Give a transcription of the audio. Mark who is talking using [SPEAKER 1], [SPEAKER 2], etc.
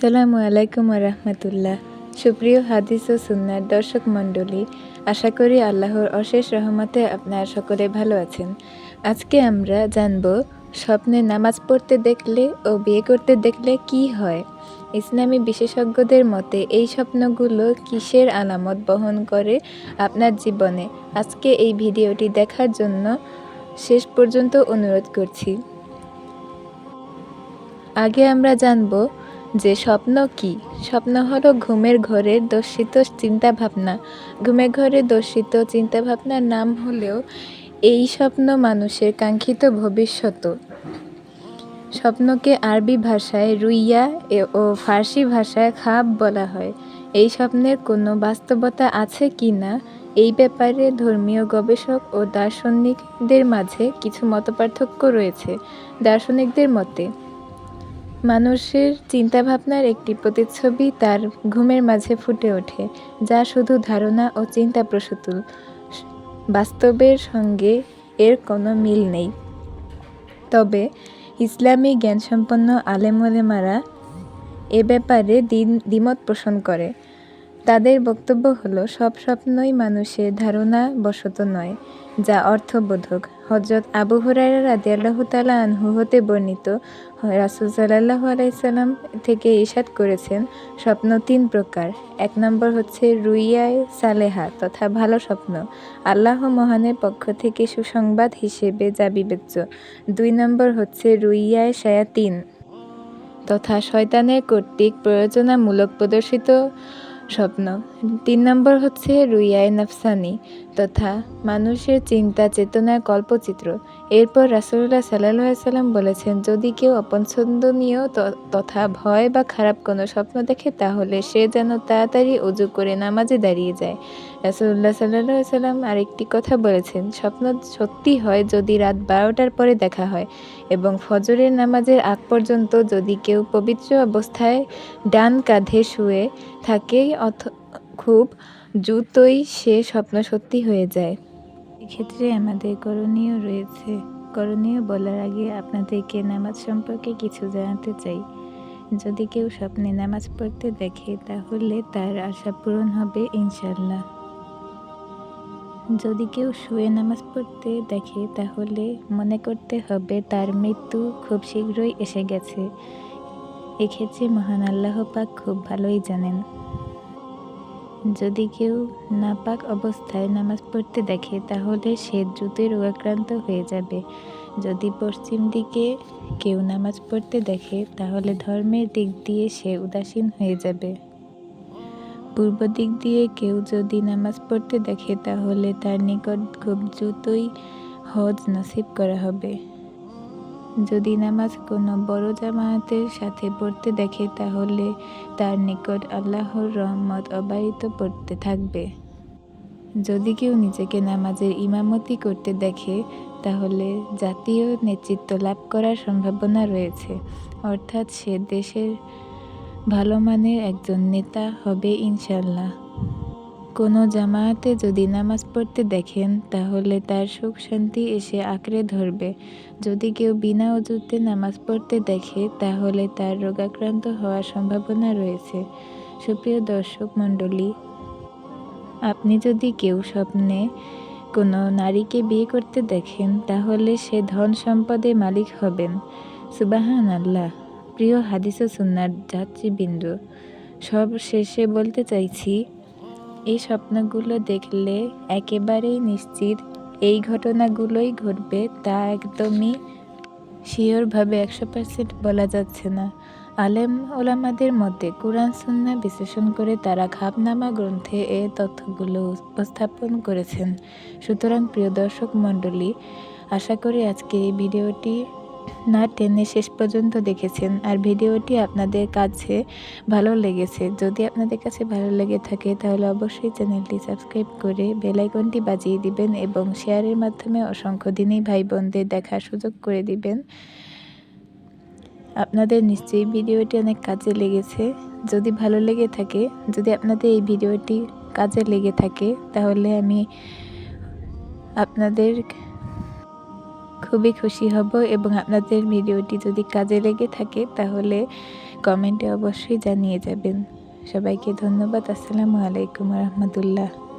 [SPEAKER 1] আসসালামু আলাইকুম রাহমাতুল্লাহ। সুপ্রিয় হাদিস ও সুন্নাহর দর্শক মণ্ডলী, আশা করি আল্লাহর অশেষ রহমতে আপনারা সকলে ভালো আছেন। আজকে আমরা জানব স্বপ্নে নামাজ পড়তে দেখলে ও বিয়ে করতে দেখলে কি হয়। ইসলামী বিশেষজ্ঞদের মতে এই স্বপ্নগুলো কিসের আলামত বহন করে আপনার জীবনে। আজকে এই ভিডিওটি দেখার জন্য শেষ পর্যন্ত অনুরোধ করছি। আগে আমরা জানব যে স্বপ্ন কি। স্বপ্ন হলো ঘুমের ঘরে দর্শিত চিন্তাভাবনা। ঘুমের ঘরে দর্শিত চিন্তাভাবনার নাম হলেও এই স্বপ্ন মানুষের কাঙ্ক্ষিত ভবিষ্যৎ। স্বপ্নকে আরবি ভাষায় রুইয়া ও ফার্সি ভাষায় খাব বলা হয়। এই স্বপ্নের কোনো বাস্তবতা আছে কি না এই ব্যাপারে ধর্মীয় গবেষক ও দার্শনিকদের মাঝে কিছু মতপার্থক্য রয়েছে। দার্শনিকদের মতে মানুষের চিন্তাভাবনার একটি প্রতিচ্ছবি তার ঘুমের মাঝে ফুটে ওঠে, যা শুধু ধারণা ও চিন্তাপ্রসূত। বাস্তবের সঙ্গে এর কোনো মিল নেই। তবে ইসলামী জ্ঞানসম্পন্ন আলেম-ওলেমারা এ ব্যাপারে দ্বিমত পোষণ করে। তাদের বক্তব্য হলো, সব স্বপ্নই মানুষের ধারণা বশত নয়, যা অর্থবোধক। হযরত আবু হুরায়রা রাদিয়াল্লাহু তাআলা আনহু হতে বর্ণিত, রাসূল সাল্লাল্লাহু আলাইহি সাল্লাম থেকে ইরশাদ করেছেন, স্বপ্ন ৩ প্রকার। ১ নম্বর হচ্ছে রুইয়ায়ে সালেহা তথা ভালো স্বপ্ন, আল্লাহ মহানের পক্ষ থেকে সুসংবাদ হিসেবে যা বিবেচ্য। ২ নম্বর হচ্ছে রুইয়ায়ে শায়াতিন তথা শয়তানের কর্তৃক প্ররোচনামূলক প্রদর্শিত স্বপ্ন। ৩ নম্বর হচ্ছে রুইয়ায়ে নাফসানি তথা মানুষের চিন্তা চেতনার কল্পচিত্র। এরপর রাসূলুল্লাহ সাল্লাল্লাহু আলাইহি সাল্লাম বলেছেন, যদি কেউ অপছন্দনীয় তথা ভয় বা খারাপ কোনো স্বপ্ন দেখে তাহলে সে যেন তাড়াতাড়ি ওযু করে নামাজে দাঁড়িয়ে যায়। রাসূলুল্লাহ সাল্লাল্লাহু আলাইহি সাল্লাম আরেকটি কথা বলেছেন, স্বপ্ন সত্যি হয় যদি রাত ১২টার পরে দেখা হয় এবং ফজরের নামাজের আগ পর্যন্ত যদি কেউ পবিত্র অবস্থায় ডান কাঁধে শুয়ে থাকে খুব দ্রুতই সে স্বপ্ন সত্যি হয়ে যায়। এক্ষেত্রে আমাদের করণীয় রয়েছে। করণীয় বলার আগে আপনাদেরকে নামাজ সম্পর্কে কিছু জানাতে চাই। যদি কেউ স্বপ্নে নামাজ পড়তে দেখে তাহলে তার আশা পূরণ হবে ইনশাআল্লাহ। যদি কেউ শুয়ে নামাজ পড়তে দেখে তাহলে মনে করতে হবে তার মৃত্যু খুব শীঘ্রই এসে গেছে। এক্ষেত্রে মহান আল্লাহ পাক খুব ভালোই জানেন। যদি কেউ নাপাক অবস্থায় নামাজ পড়তে দেখে তাহলে সে দ্রুতই রোগাক্রান্ত হয়ে যাবে। যদি পশ্চিম দিকে কেউ নামাজ পড়তে দেখে তাহলে ধর্মের দিক দিয়ে সে উদাসীন হয়ে যাবে। পূর্ব দিক দিয়ে কেউ যদি নামাজ পড়তে দেখে তাহলে তার নিকট খুব দ্রুতই হজ নসিব করা হবে। যদি নামাজ কোনো বড় জামায়াতের সাথে পড়তে দেখে তাহলে তার নিকট আল্লাহর রহমত অবারিত পড়তে থাকবে। যদি কেউ নিজেকে নামাজের ইমামতি করতে দেখে তাহলে জাতীয় নেতৃত্ব লাভ করার সম্ভাবনা রয়েছে, অর্থাৎ সে দেশের ভালো মানের একজন নেতা হবে ইনশাআল্লাহ। কোনো জামায়াতে যদি নামাজ পড়তে দেখেন তাহলে তার সুখ শান্তি এসে আঁকড়ে ধরবে। যদি কেউ বিনা ওযুতে নামাজ পড়তে দেখে তাহলে তার রোগাক্রান্ত হওয়ার সম্ভাবনা রয়েছে। সুপ্রিয় দর্শক মণ্ডলী, আপনি যদি কেউ স্বপ্নে কোনো নারীকে বিয়ে করতে দেখেন তাহলে সে ধন সম্পদের মালিক হবেন। সুবহানাল্লাহ। প্রিয় হাদিস ও সুন্নাহর যাত্রীবৃন্দ, সব শেষে বলতে চাইছি, এই স্বপ্নগুলো দেখলে একেবারেই নিশ্চিত এই ঘটনাগুলোই ঘটবে তা একদমই শিওরভাবে ১০০% বলা যাচ্ছে না। আলেম ওলামাদের মতে কুরআন সুন্নাহ বিশ্লেষণ করে তারা খাবনামা গ্রন্থে এ তথ্যগুলো উপস্থাপন করেছেন। সুতরাং প্রিয় দর্শক মণ্ডলী, আশা করি আজকে এই ভিডিওটি না টেনে শেষ পর্যন্ত দেখেছেন আর ভিডিওটি আপনাদের কাছে ভালো লেগেছে। যদি আপনাদের কাছে ভালো লেগে থাকে তাহলে অবশ্যই চ্যানেলটি সাবস্ক্রাইব করে বেল আইকনটি বাজিয়ে দিবেন এবং শেয়ারের মাধ্যমে অসংখ্য দিনই ভাই বোনদের দেখার সুযোগ করে দিবেন। আপনাদের নিশ্চয়ই ভিডিওটি অনেক কাজে লেগেছে। যদি ভালো লেগে থাকে, যদি আপনাদের এই ভিডিওটি কাজে লেগে থাকে তাহলে আমি আপনাদের খুবই খুশি হব এবং আপনাদের ভিডিওটি যদি কাজে লেগে থাকে তাহলে কমেন্টে অবশ্যই জানিয়ে যাবেন। সবাইকে ধন্যবাদ। আসসালামু আলাইকুম রহমতুল্লাহ।